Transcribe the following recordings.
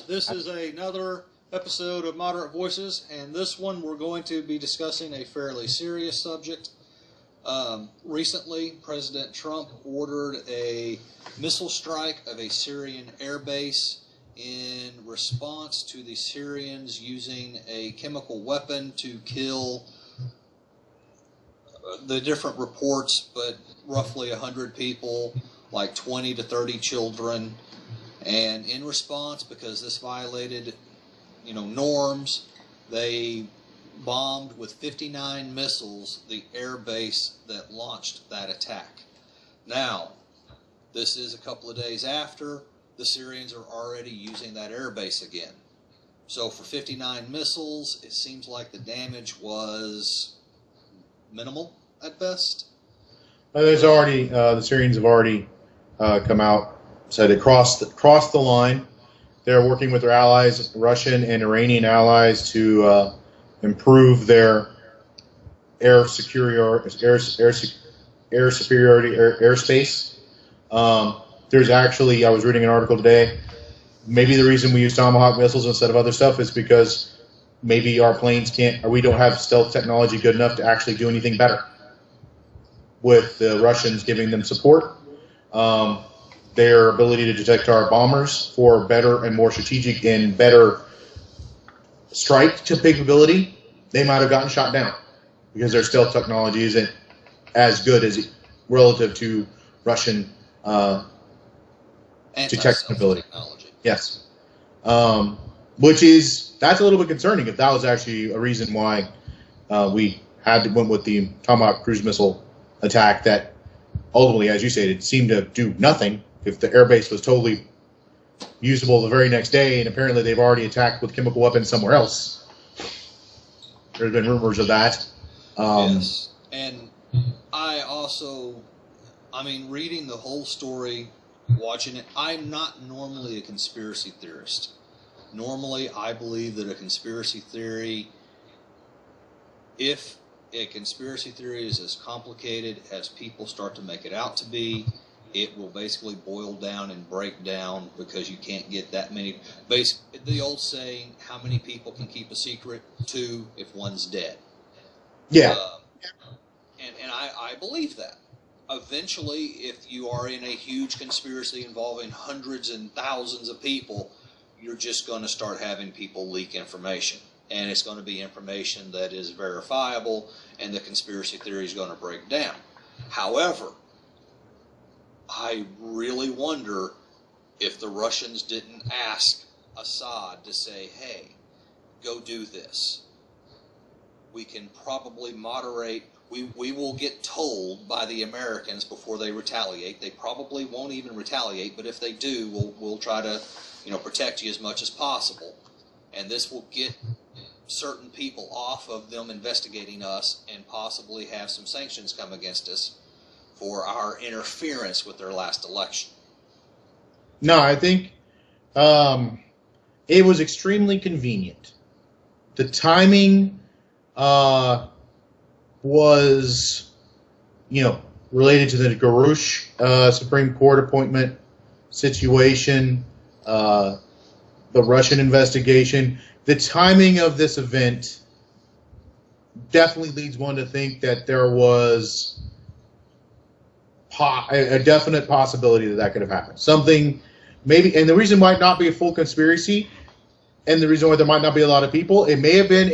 This is another episode of Moderate Voices, and this one we're going to be discussing a fairly serious subject. Recently, President Trump ordered a missile strike of a Syrian air base in response to the Syrians using a chemical weapon to kill the different reports, but roughly 100 people, like 20 to 30 children. And in response, because this violated, norms, they bombed with 59 missiles the air base that launched that attack. Now, this is a couple of days after the Syrians are already using that air base again. So for 59 missiles, it seems like the damage was minimal at best. There's already the Syrians have already come out, said they crossed the line. They're working with their allies, Russian and Iranian allies, to improve their airspace. There's actually, I was reading an article today, maybe the reason we use Tomahawk missiles instead of other stuff is because maybe our planes can't, or we don't have stealth technology good enough to actually do anything better, with the Russians giving them support. Their ability to detect our bombers for better and more strategic and better strike capability, they might have gotten shot down because their stealth technology isn't as good as relative to Russian detecting ability. Yes, that's a little bit concerning if that was actually a reason why we went with the Tomahawk cruise missile attack that ultimately, as you said, it seemed to do nothing. If the airbase was totally usable the very next day, and apparently they've already attacked with chemical weapons somewhere else. There's been rumors of that. Yes, and reading the whole story, watching it, I'm not normally a conspiracy theorist. Normally, I believe that a conspiracy theory, if a conspiracy theory is as complicated as people start to make it out to be, it will basically boil down and break down because you can't get that many. The old saying, how many people can keep a secret? 2 if one's dead. Yeah. And I believe that. Eventually, if you are in a huge conspiracy involving hundreds and thousands of people, you're just going to start having people leak information. And it's going to be information that is verifiable, and the conspiracy theory is going to break down. However, I really wonder if the Russians didn't ask Assad to say, hey, go do this. We can probably moderate. We will get told by the Americans before they retaliate. They probably won't even retaliate, but if they do, we'll try to protect you as much as possible. And this will get certain people off of them investigating us and possibly have some sanctions come against us for our interference with their last election. No, I think it was extremely convenient. The timing was, related to the Garouche Supreme Court appointment situation, the Russian investigation. The timing of this event definitely leads one to think that there was a definite possibility that could have happened. Something, maybe, and the reason might not be a full conspiracy, and the reason why there might not be a lot of people, it may have been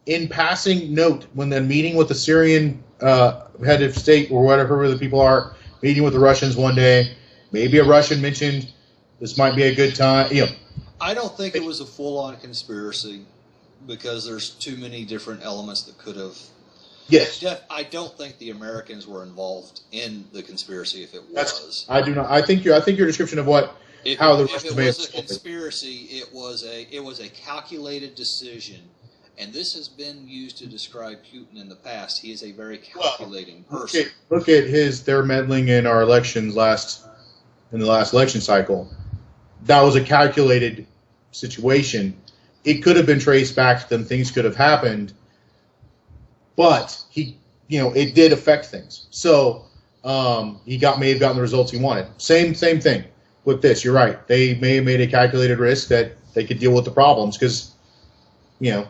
in passing note when they're meeting with the Syrian head of state or whatever the people are, meeting with the Russians one day. Maybe a Russian mentioned this might be a good time. I don't think it was a full-on conspiracy because there's too many different elements that could have. Yes. Jeff, I don't think the Americans were involved in the conspiracy. If it was, I do not. I think your description of how the Russians may have. If it was a conspiracy, it was a calculated decision, and this has been used to describe Putin in the past. He is a very calculating person. Look at their meddling in our elections in the last election cycle. That was a calculated situation. It could have been traced back to them. Things could have happened. But it did affect things. So he may have gotten the results he wanted. Same thing. with this. You're right. They may have made a calculated risk that they could deal with the problems because, the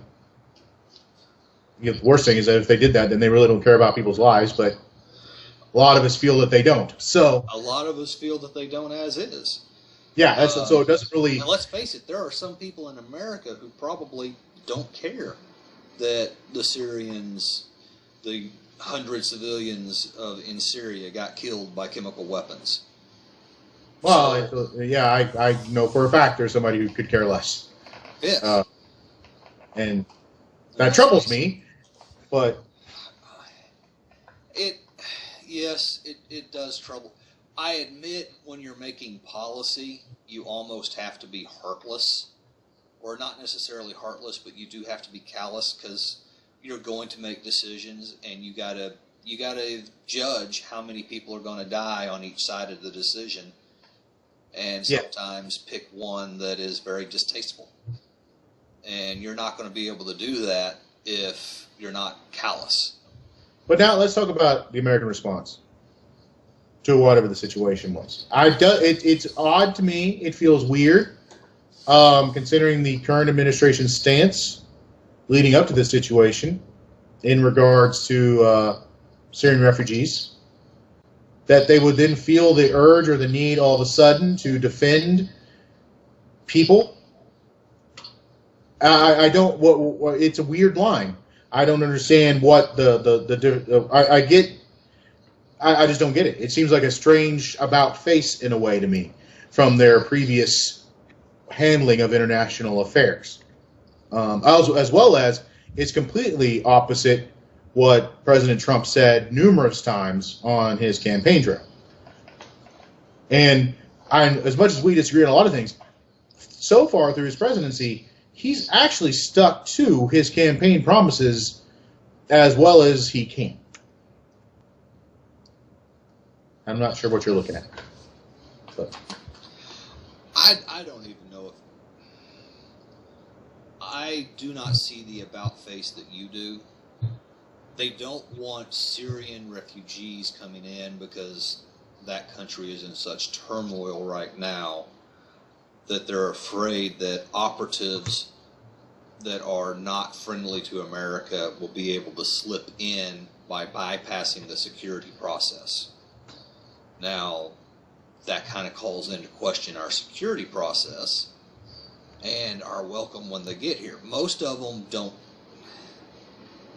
worst thing is that if they did that, then they really don't care about people's lives. But a lot of us feel that they don't. So a lot of us feel that they don't as is. Yeah, so it doesn't really. And let's face it, there are some people in America who probably don't care that the Syrians, the 100 civilians in Syria got killed by chemical weapons. Well, I know for a fact there's somebody who could care less. Yeah. And that troubles me, but it does trouble. I admit when you're making policy, you almost have to be heartless, or not necessarily heartless, but you do have to be callous because you're going to make decisions, and you gotta judge how many people are going to die on each side of the decision, and sometimes pick one that is very distasteful. And you're not going to be able to do that if you're not callous. But now let's talk about the American response to whatever the situation was. It's odd to me. It feels weird, considering the current administration's stance leading up to this situation in regards to Syrian refugees, that they would then feel the urge or the need all of a sudden to defend people. I don't. It's a weird line. I don't understand what I get. I just don't get it. It seems like a strange about face in a way to me from their previous handling of international affairs. As well as it's completely opposite what President Trump said numerous times on his campaign trail. And as much as we disagree on a lot of things, so far through his presidency, he's actually stuck to his campaign promises as well as he can. I'm not sure what you're looking at. But. I don't even know if... I do not see the about face that you do. They don't want Syrian refugees coming in because that country is in such turmoil right now that they're afraid that operatives that are not friendly to America will be able to slip in by bypassing the security process. Now, that kind of calls into question our security process and our welcome when they get here. Most of them don't.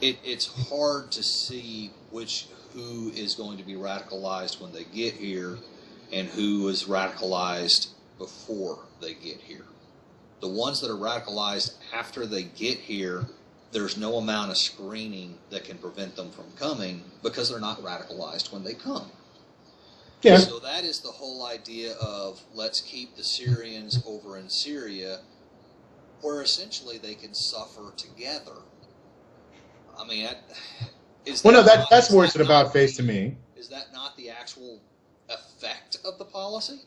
It's hard to see who is going to be radicalized when they get here and who is radicalized before they get here. The ones that are radicalized after they get here, there's no amount of screening that can prevent them from coming because they're not radicalized when they come. Yeah. So that is the whole idea of let's keep the Syrians over in Syria where essentially they can suffer together. I mean, that's more an about face to me. Is that not the actual effect of the policy?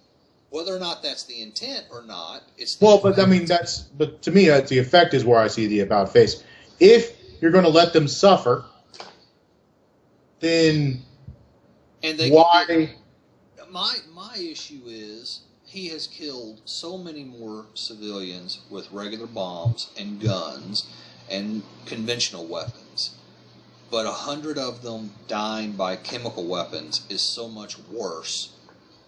Whether or not that's the intent or not, it's the but I mean but to me the effect is where I see the about face. If you're going to let them suffer, then why? My issue is he has killed so many more civilians with regular bombs and guns and conventional weapons, but 100 of them dying by chemical weapons is so much worse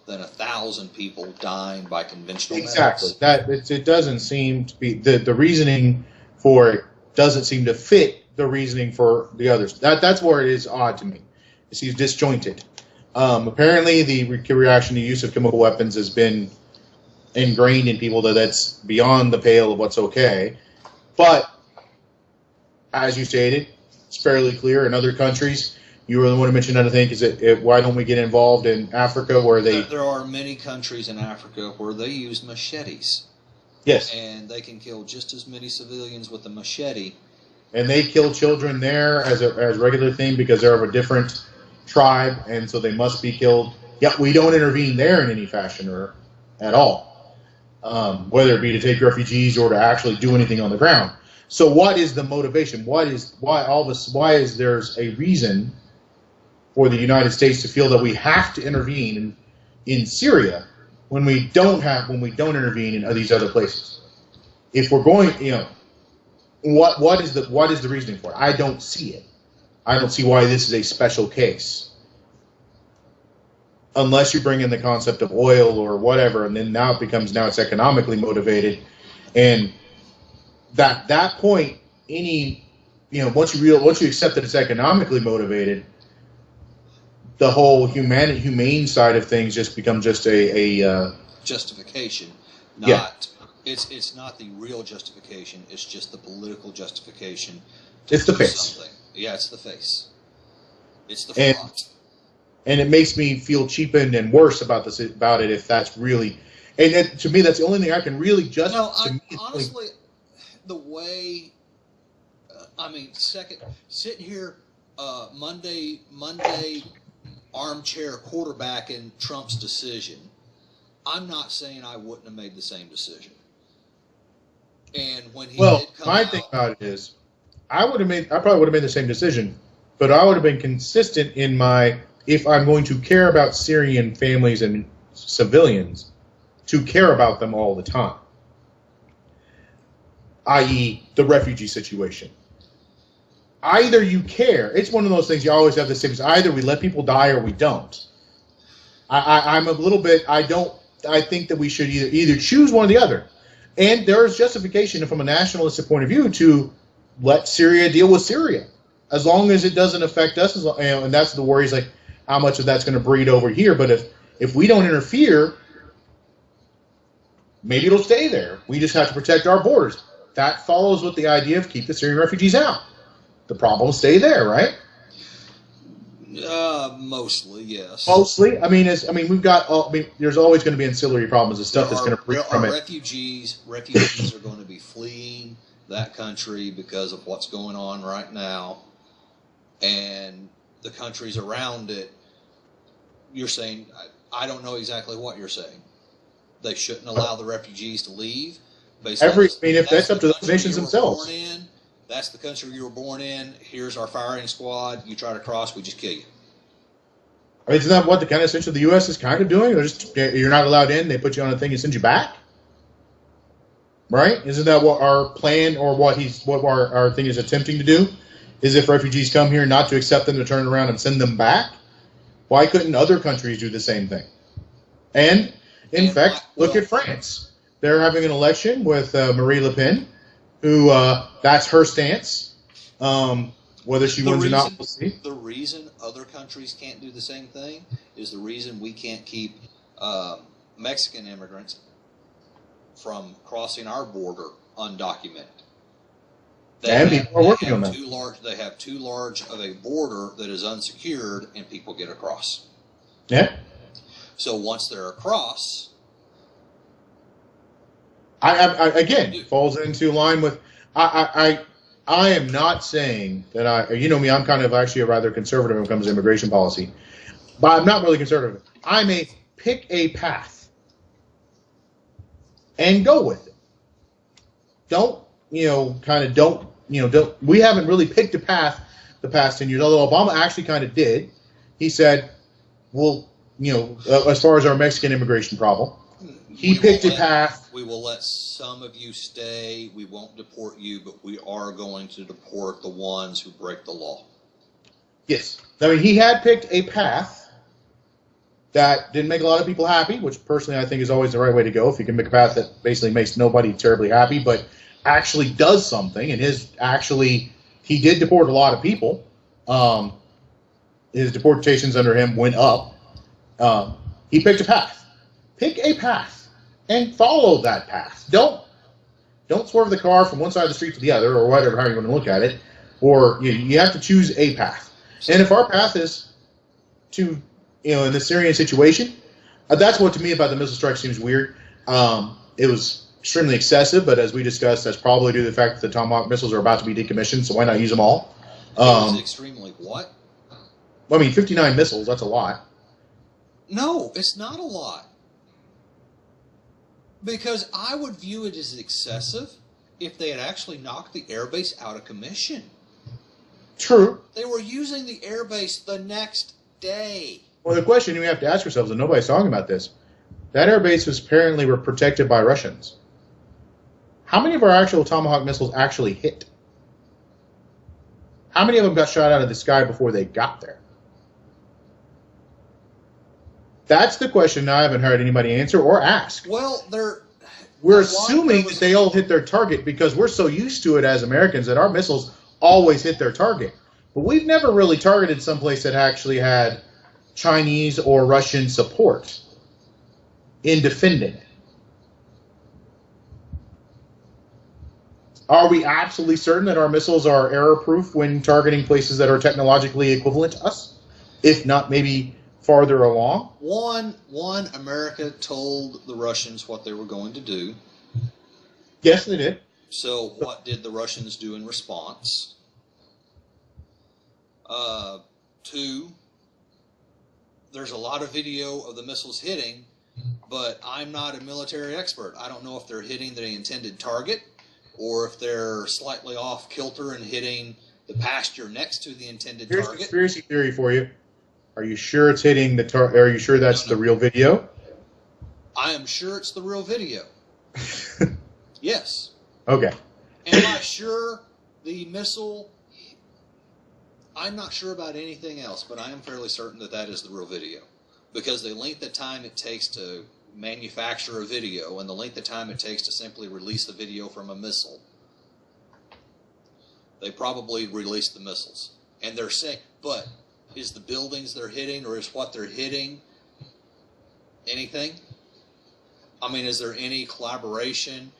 than 1,000 people dying by conventional methods. Exactly. It doesn't seem to be the reasoning for it doesn't seem to fit the reasoning for the others. That's where it is odd to me. It's disjointed. Apparently, the reaction to use of chemical weapons has been ingrained in people that's beyond the pale of what's okay. But as you stated, it's fairly clear in other countries. You were the one who mentioned another thing. Is it why don't we get involved in Africa where they? There are many countries in Africa where they use machetes. Yes. And they can kill just as many civilians with a machete. And they kill children there as a regular thing because they're of a different tribe, and so they must be killed. Yet we don't intervene there in any fashion or at all, whether it be to take refugees or to actually do anything on the ground. So what is the motivation? Why is there's a reason for the United States to feel that we have to intervene in Syria when we don't intervene in these other places. If we're going, what is the reasoning for it? I don't see it. I don't see why this is a special case. Unless you bring in the concept of oil or whatever, and then now it's economically motivated, and that point, once you accept that it's economically motivated, the whole humane side of things just becomes just a justification. It's not the real justification. It's just the political justification. It's the face. Something. Yeah, it's the face. It's the front. And it makes me feel cheapened and worse about it if that's really. And to me, that's the only thing I can really honestly, the way. Sitting here, Monday, armchair quarterbacking Trump's decision. I'm not saying I wouldn't have made the same decision. And when he did come my thing about it is, I probably would have made the same decision, but I would have been consistent in if I'm going to care about Syrian families and civilians, to care about them all the time, i.e. the refugee situation. Either you care, it's one of those things you always have the same, either we let people die or we don't. I'm a little bit, I think that we should either choose one or the other. And there is justification from a nationalistic point of view to let Syria deal with Syria, as long as it doesn't affect us. And that's the worries, like how much of that's going to breed over here. But if we don't interfere, maybe it'll stay there. We just have to protect our borders. That follows with the idea of keep the Syrian refugees out. The problems stay there, right? Mostly, yes. Mostly. We've got. There's always going to be ancillary problems and stuff that's going to breed from it. Refugees are going to be fleeing that country because of what's going on right now, and the countries around it. You're saying, I don't know exactly what you're saying. They shouldn't allow the refugees to leave. If that's up to the nations themselves. That's the country you were born in. Here's our firing squad. You try to cross, we just kill you. Isn't that what the kind of essentially the U.S. is kind of doing? You're not allowed in. They put you on a thing and send you back. Right? Isn't that what our plan or what our thing is attempting to do? Is if refugees come here, not to accept them, to turn around and send them back? Why couldn't other countries do the same thing? And in fact, look at France. They're having an election with Marie Le Pen, who that's her stance. Whether she wins or not, we'll see. The reason other countries can't do the same thing is the reason we can't keep Mexican immigrants from crossing our border undocumented. They have too large of a border that is unsecured, and people get across. Yeah. So once they're across, again falls into line with I am not saying that I'm kind of actually a rather conservative when it comes to immigration policy, but I'm not really conservative. I may pick a path and go with it. We haven't really picked a path the past 10 years, although Obama actually kind of did. He said, as far as our Mexican immigration problem, he picked a path. We will let some of you stay. We won't deport you, but we are going to deport the ones who break the law. Yes. He had picked a path that didn't make a lot of people happy, which personally I think is always the right way to go. If you can make a path that basically makes nobody terribly happy, but actually does something, and he did deport a lot of people. His deportations under him went up. He picked a path. Pick a path and follow that path. Don't swerve the car from one side of the street to the other, or whatever, how you want to look at it. Or you have to choose a path. And if our path is to, in the Syrian situation, that's what to me about the missile strike seems weird. It was extremely excessive, but as we discussed, that's probably due to the fact that the Tomahawk missiles are about to be decommissioned, so why not use them all? It was extremely what? 59 missiles, that's a lot. No, it's not a lot. Because I would view it as excessive if they had actually knocked the airbase out of commission. True. They were using the airbase the next day. Well, the question we have to ask ourselves, and nobody's talking about this, that air base was apparently were protected by Russians. How many of our actual Tomahawk missiles actually hit? How many of them got shot out of the sky before they got there? That's the question I haven't heard anybody answer or ask. Well, we're assuming that they all hit their target because we're so used to it as Americans that our missiles always hit their target. But we've never really targeted someplace that actually had Chinese or Russian support in defending it. Are we absolutely certain that our missiles are error-proof when targeting places that are technologically equivalent to us? If not, maybe farther along? One, America told the Russians what they were going to do. Yes, they did. So what did the Russians do in response? Two, there's a lot of video of the missiles hitting, but I'm not a military expert. I don't know if they're hitting the intended target or if they're slightly off kilter and hitting the pasture next to the intended Here's target. Here's a conspiracy theory for you. Are you sure it's hitting the target? Are you sure that's the real video? I am sure it's the real video. Yes. Okay. Am I sure the missile... I'm not sure about anything else, but I am fairly certain that that is the real video. Because the length of time it takes to manufacture a video and the length of time it takes to simply release the video from a missile, they probably released the missiles. And they're saying, but is the buildings they're hitting or is what they're hitting anything? I mean, is there any collaboration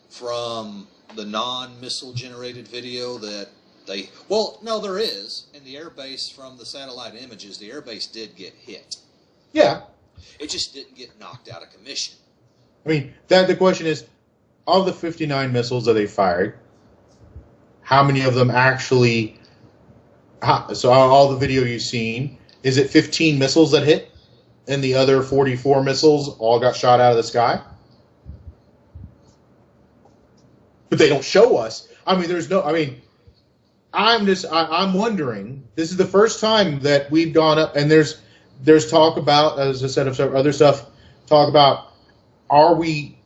from the non-missile generated video that they... Well, no, there is. In the airbase from the satellite images, the airbase did get hit. Yeah. It just didn't get knocked out of commission. I mean, the question is, of the 59 missiles that they fired, how many of them actually... So all the video you've seen, is it 15 missiles that hit? And the other 44 missiles all got shot out of the sky? But they don't show us. I mean, there's no... I mean, I'm wondering, this is the first time that we've gone up, and there's talk about, as I said, of some other stuff, talk about, are we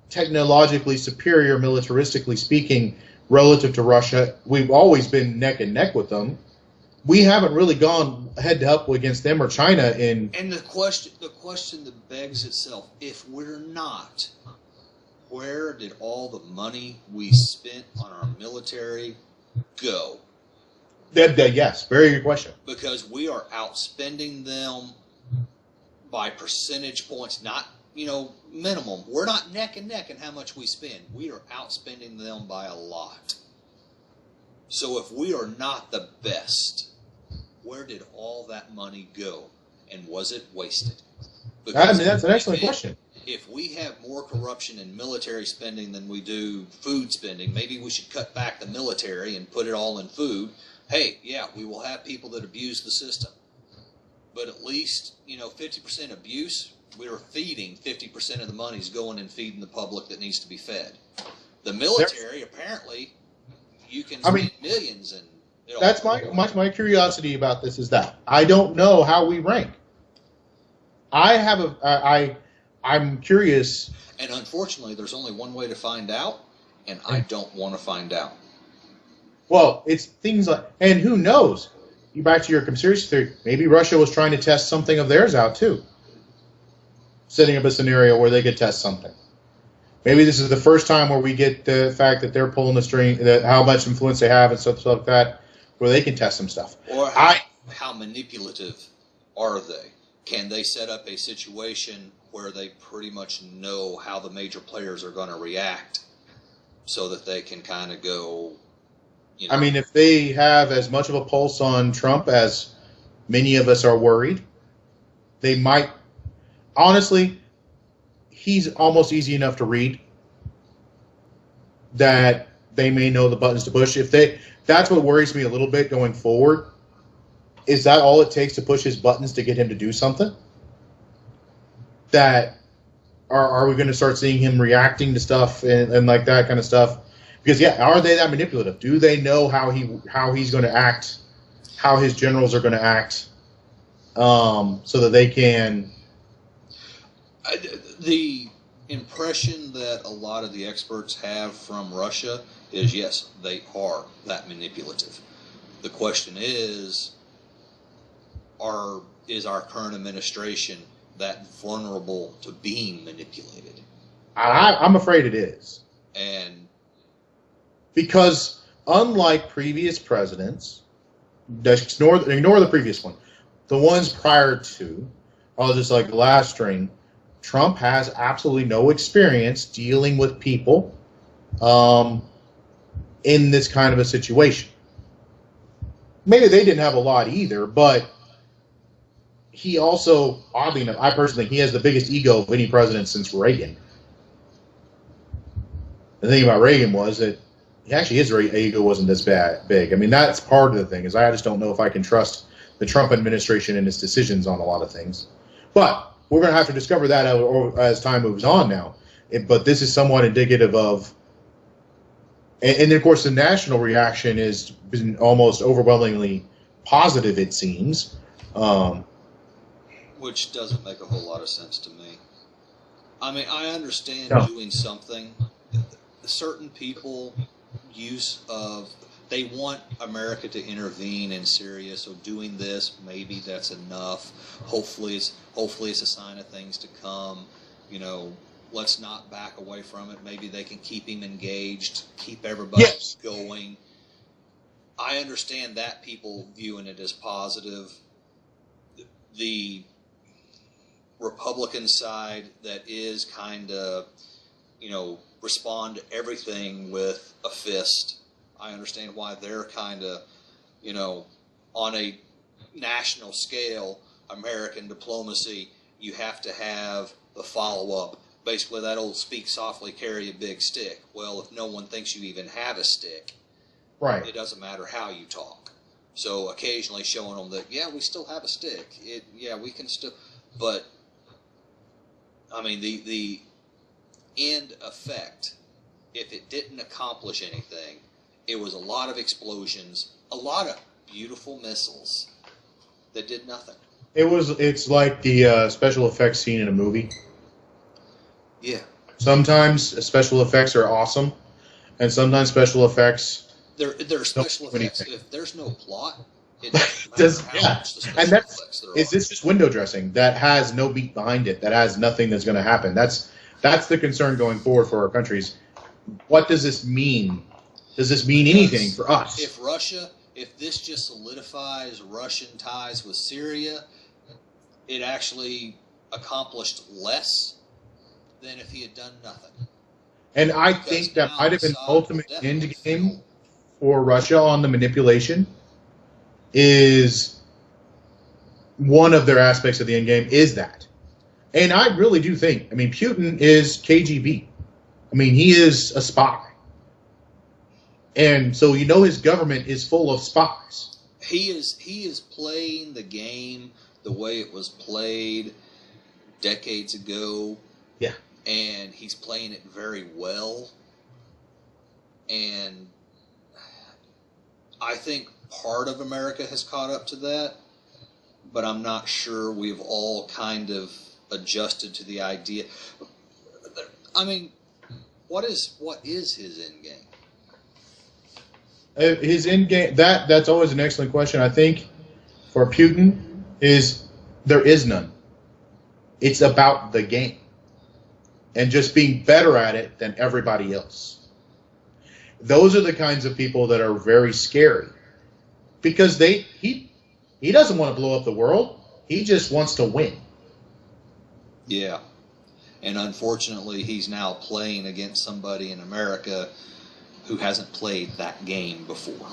technologically superior, militaristically speaking, relative to Russia? We've always been neck and neck with them. We haven't really gone head to head against them or China in... And the question that begs itself, if we're not, where did all the money we spent on our military go? Yes, very good question. Because we are outspending them by percentage points, not, minimum. We're not neck and neck in how much we spend. We are outspending them by a lot. So if we are not the best, where did all that money go? And was it wasted? Because that's an excellent question. If we have more corruption in military spending than we do food spending, maybe we should cut back the military and put it all in food. Hey, yeah, we will have people that abuse the system. But at least, 50% abuse, we're feeding 50% of the money's going and feeding the public that needs to be fed. The military, apparently, you can spend millions and... That's my curiosity about this is that I don't know how we rank. I'm curious. And unfortunately, there's only one way to find out, and I don't want to find out. Well, it's things like, and who knows? You back to your conspiracy theory. Maybe Russia was trying to test something of theirs out too, setting up a scenario where they could test something. Maybe this is the first time where we get the fact that they're pulling the string, that how much influence they have and stuff like that, where they can test some stuff. Or how manipulative are they? Can they set up a situation where they pretty much know how the major players are going to react so that they can kind of go, I mean, if they have as much of a pulse on Trump as many of us are worried, they might... Honestly, he's almost easy enough to read that they may know the buttons to push. That's what worries me a little bit going forward. Is that all it takes to push his buttons to get him to do something? That are we going to start seeing him reacting to stuff and like that kind of stuff? Because are they that manipulative? Do they know how he's going to act, how his generals are going to act, so that they can? The impression that a lot of the experts have from Russia is, yes, they are that manipulative. The question is our current administration that vulnerable to being manipulated? I'm afraid it is. And because unlike previous presidents, ignore the previous one, the ones prior to, just like the last string, Trump has absolutely no experience dealing with people in this kind of a situation. Maybe they didn't have a lot either, but he also, oddly enough, I personally think he has the biggest ego of any president since Reagan. The thing about Reagan was that actually his ego wasn't this big. I mean, that's part of the thing, is I just don't know if I can trust the Trump administration and its decisions on a lot of things. But we're going to have to discover that as time moves on now. But this is somewhat indicative of, and then of course the national reaction has been almost overwhelmingly positive, it seems. Which doesn't make a whole lot of sense to me. I mean, I understand doing something. Certain people they want America to intervene in Syria, so doing this, maybe that's enough. Hopefully it's a sign of things to come. You know, let's not back away from it. Maybe they can keep him engaged, keep everybody going. I understand that people viewing it as positive. The Republican side that is kind of, respond to everything with a fist. I understand why they're kind of, on a national scale, American diplomacy, you have to have the follow-up. Basically, that old speak softly, carry a big stick. Well, if no one thinks you even have a stick, right, it doesn't matter how you talk. So occasionally showing them that, yeah, we still have a stick. We can still, but, I mean, the end effect, if it didn't accomplish anything, it was a lot of explosions, a lot of beautiful missiles that did nothing. It's like the special effects scene in a movie. Yeah. Sometimes special effects are awesome, and sometimes special effects. They're special effects. If there's no plot, it doesn't matter how much the special and effects there are. Is this just window dressing that has no beat behind it, that has nothing that's going to happen? That's the concern going forward for our countries. What does this mean? Does this mean anything for us? If this just solidifies Russian ties with Syria, it actually accomplished less than if he had done nothing. And I think that might have been the ultimate end game for Russia on the manipulation. Is one of their aspects of the end game is that. And I really do think, Putin is KGB. He is a spy. And so his government is full of spies. He is playing the game the way it was played decades ago. Yeah. And he's playing it very well. And I think part of America has caught up to that, but I'm not sure we've all kind of adjusted to the idea. What is his end game? His end game, that's always an excellent question. I think for Putin there is none. It's about the game and just being better at it than everybody else. Those are the kinds of people that are very scary, because he doesn't want to blow up the world. He just wants to win. Yeah. And unfortunately, he's now playing against somebody in America who hasn't played that game before.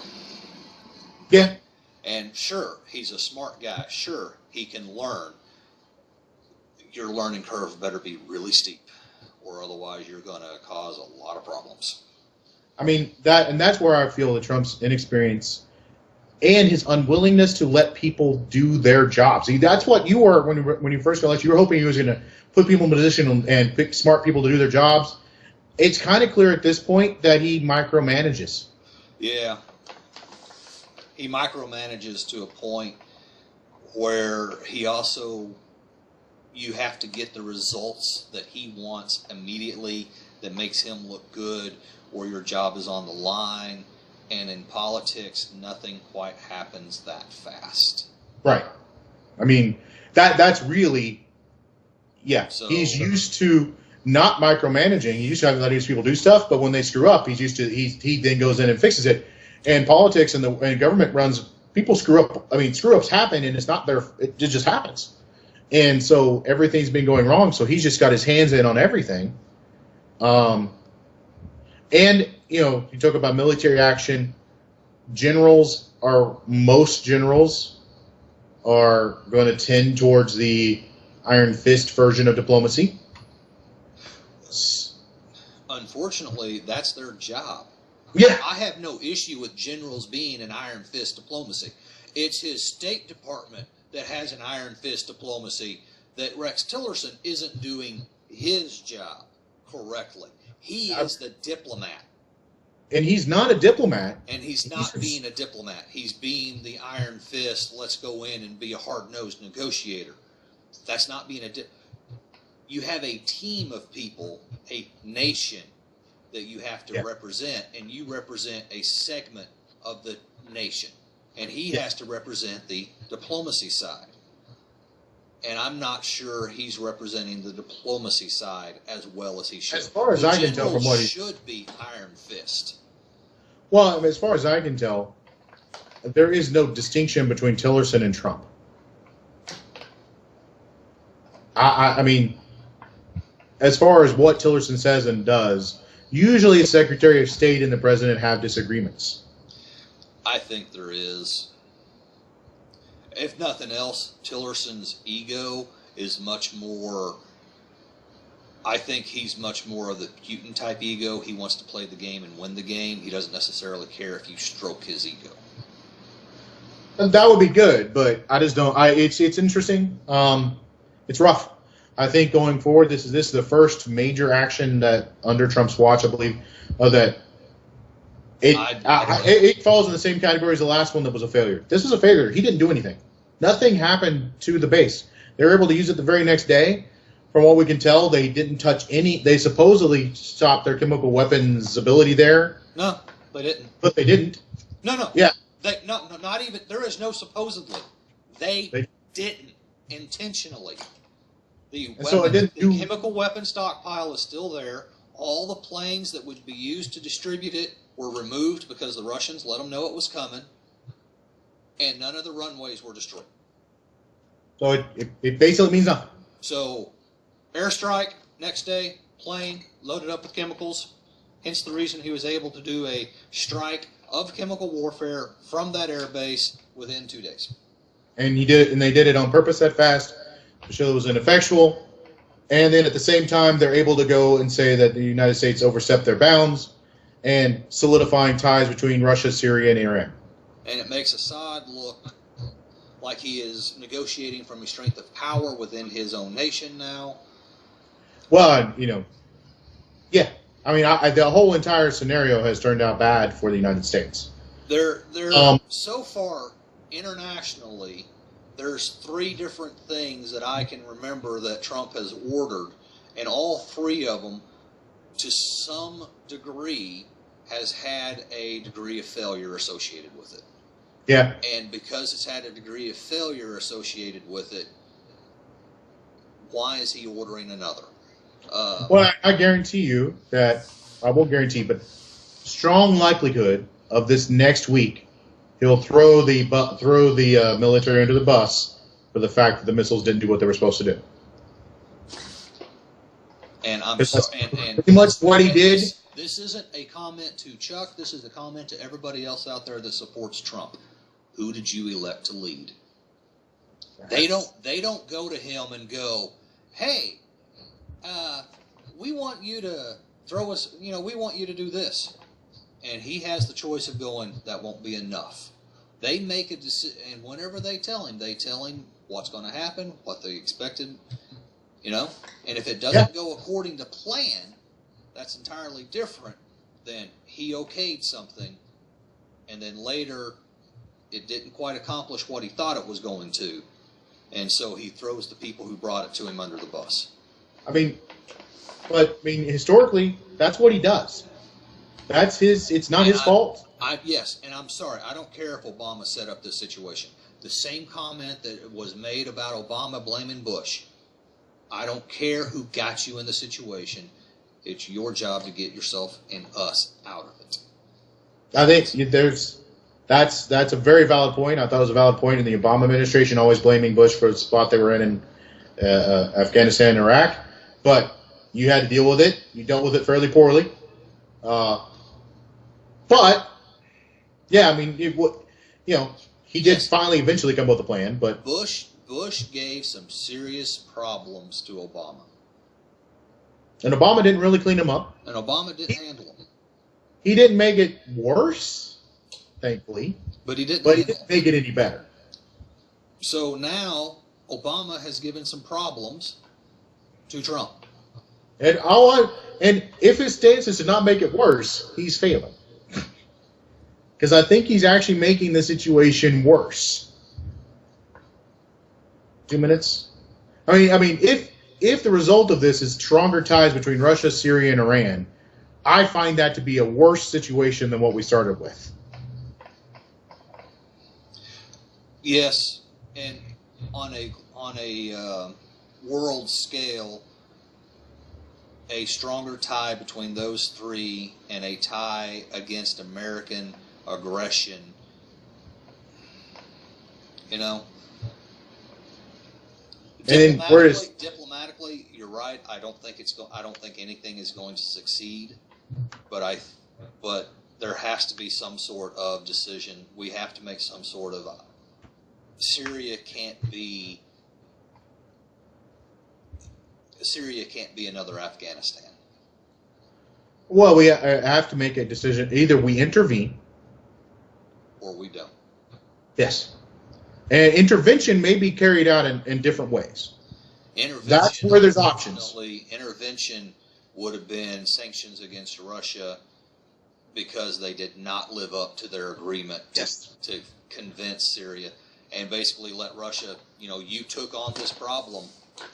Yeah. And sure, he's a smart guy. Sure, he can learn. Your learning curve better be really steep, or otherwise you're going to cause a lot of problems. That's where I feel that Trump's inexperience and his unwillingness to let people do their jobs. See, that's what you were when you first got elected. You were hoping he was going to put people in position and pick smart people to do their jobs. It's kind of clear at this point that he micromanages. Yeah. He micromanages to a point where he also you have to get the results that he wants immediately that makes him look good, or your job is on the line. And in politics, nothing quite happens that fast. Right. I mean, that's really, yeah. So, he's used to not micromanaging. He used to let these people do stuff, but when they screw up, he then goes in and fixes it. And politics and government runs, people screw up. I mean, screw ups happen, and it's not it just happens. And so everything's been going wrong. So he's just got his hands in on everything. And you talk about military action. Most generals are going to tend towards the iron fist version of diplomacy. Unfortunately, that's their job. Yeah. I have no issue with generals being an iron fist diplomacy. It's his State Department that has an iron fist diplomacy, that Rex Tillerson isn't doing his job correctly. He is the diplomat. And he's not a diplomat. And he's not being a diplomat. He's being the iron fist, let's go in and be a hard-nosed negotiator. That's not being a You have a team of people, a nation that you have to represent, and you represent a segment of the nation. And he has to represent the diplomacy side. And I'm not sure he's representing the diplomacy side as well as he should. As far as I can tell from what he should be iron fist. Well, as far as I can tell, there is no distinction between Tillerson and Trump. I mean, as far as what Tillerson says and does, usually a Secretary of State and the President have disagreements. I think there is. If nothing else, Tillerson's ego is much more... I think he's much more of the Putin-type ego. He wants to play the game and win the game. He doesn't necessarily care if you stroke his ego. That would be good, but I just don't. It's interesting. It's rough. I think going forward, this is the first major action that under Trump's watch, I believe, that it falls in the same category as the last one that was a failure. This was a failure. He didn't do anything. Nothing happened to the base. They were able to use it the very next day. From what we can tell, they didn't touch any. They supposedly stopped their chemical weapons ability there. No, they didn't. But they didn't. No. Yeah. Not even. There is no supposedly. They didn't intentionally. The chemical weapon stockpile is still there. All the planes that would be used to distribute it were removed because the Russians let them know it was coming, and none of the runways were destroyed. So it basically means nothing. So, airstrike, next day, plane loaded up with chemicals. Hence the reason he was able to do a strike of chemical warfare from that air base within 2 days. And they did it on purpose that fast to show it was ineffectual. And then at the same time, they're able to go and say that the United States overstepped their bounds and solidifying ties between Russia, Syria, and Iran. And it makes Assad look like he is negotiating from a strength of power within his own nation now. Well, yeah. I mean, the whole entire scenario has turned out bad for the United States. So far, internationally, there's 3 different things that I can remember that Trump has ordered, and all 3 of them, to some degree, has had a degree of failure associated with it. Yeah. And because it's had a degree of failure associated with it, why is he ordering another? Well, I guarantee you that, I won't guarantee, but strong likelihood of this next week, he'll throw the military under the bus for the fact that the missiles didn't do what they were supposed to do. And pretty much what he did. This isn't a comment to Chuck. This is a comment to everybody else out there that supports Trump. Who did you elect to lead? They don't go to him and go, hey, we want you to throw us, we want you to do this. And he has the choice of going, that won't be enough. They make a decision, and whenever they tell him what's going to happen, what they expected, and if it doesn't go according to plan, that's entirely different than he okayed something, and then later it didn't quite accomplish what he thought it was going to. And so he throws the people who brought it to him under the bus. But historically, that's what he does. That's his. It's not his fault. Yes, and I'm sorry. I don't care if Obama set up this situation. The same comment that was made about Obama blaming Bush. I don't care who got you in the situation. It's your job to get yourself and us out of it. I think that's a very valid point. I thought it was a valid point in the Obama administration, always blaming Bush for the spot they were in Afghanistan and Iraq. But you had to deal with it. You dealt with it fairly poorly. But yeah, I mean, he did finally eventually come up with a plan. But Bush gave some serious problems to Obama. And Obama didn't really clean him up. And Obama didn't handle him. He didn't make it worse, thankfully. But he didn't make it any better. So now Obama has given some problems to Trump. And if his stance is to not make it worse, he's failing. Because I think he's actually making the situation worse. 2 minutes? I mean, if the result of this is stronger ties between Russia, Syria, and Iran, I find that to be a worse situation than what we started with. Yes, and on a world scale, a stronger tie between those three and a tie against American aggression, Diplomatically, you're right. I don't think anything is going to succeed. But there has to be some sort of decision. We have to make some sort of. Syria can't be another Afghanistan. Well, we have to make a decision. Either we intervene, or we don't. Yes. And intervention may be carried out in different ways. That's where there's options. Intervention would have been sanctions against Russia because they did not live up to their agreement to convince Syria and basically let Russia, you took on this problem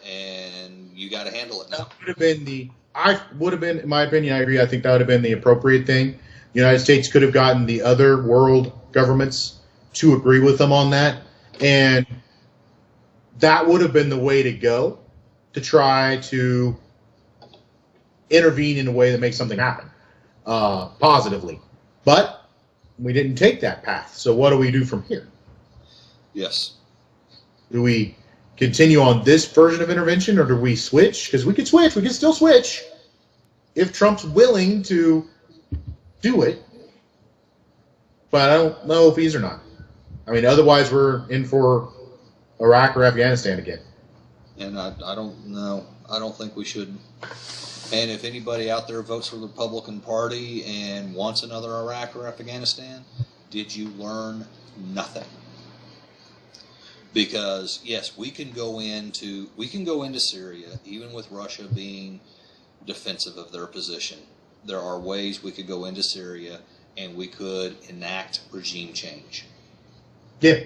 and you got to handle it now. In my opinion, I agree. I think that would have been the appropriate thing. The United States could have gotten the other world governments to agree with them on that. And that would have been the way to go to try to intervene in a way that makes something happen positively. But we didn't take that path. So what do we do from here? Yes. Do we continue on this version of intervention or do we switch? Because we could switch. We could still switch if Trump's willing to do it. But I don't know if he's or not. I mean, otherwise we're in for Iraq or Afghanistan again. And I don't know. I don't think we should. And if anybody out there votes for the Republican Party and wants another Iraq or Afghanistan, did you learn nothing? Because yes, we can go into Syria, even with Russia being defensive of their position. There are ways we could go into Syria and we could enact regime change. Yeah.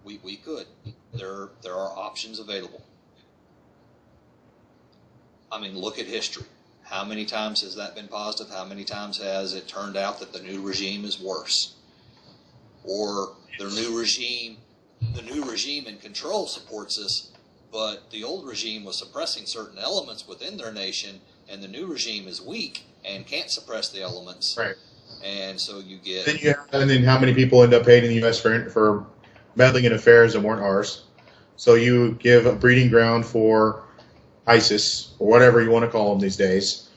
We could. There are options available. I mean, look at history. How many times has that been positive? How many times has it turned out that the new regime is worse? Or the new regime in control supports us, but the old regime was suppressing certain elements within their nation, and the new regime is weak and can't suppress the elements. Right. And so you get... And then how many people end up paying in the U.S. for meddling in affairs that weren't ours? So you give a breeding ground for ISIS, or whatever you want to call them these days,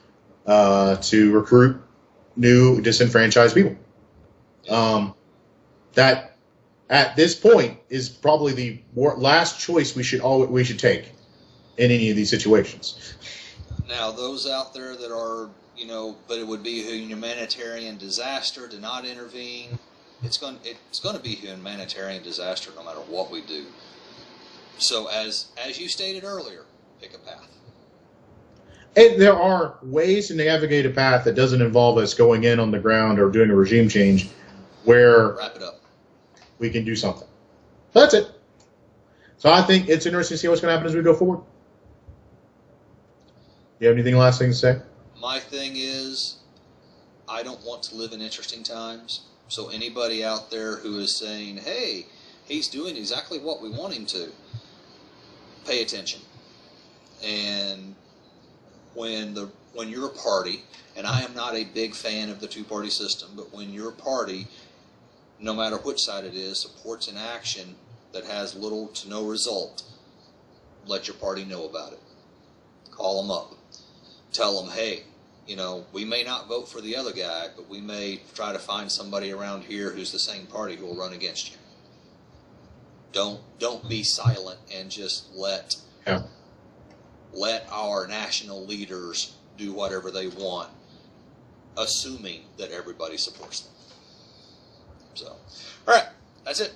to recruit new disenfranchised people. That, at this point, is probably the last choice we should take in any of these situations. Now, those out there that are, but it would be a humanitarian disaster to not intervene. It's going to be a humanitarian disaster no matter what we do. So, as you stated earlier, pick a path. And there are ways to navigate a path that doesn't involve us going in on the ground or doing a regime change, where wrap it up. We can do something. So that's it. So I think it's interesting to see what's going to happen as we go forward. You have anything last thing to say? My thing is, I don't want to live in interesting times. So anybody out there who is saying, hey, he's doing exactly what we want him to, pay attention. And when you're a party, and I am not a big fan of the two-party system, but when your party, no matter which side it is, supports an action that has little to no result, let your party know about it. Call them up. Tell them, hey, we may not vote for the other guy, but we may try to find somebody around here who's the same party who will run against you. Don't be silent and just let our national leaders do whatever they want, assuming that everybody supports them. So, all right, that's it.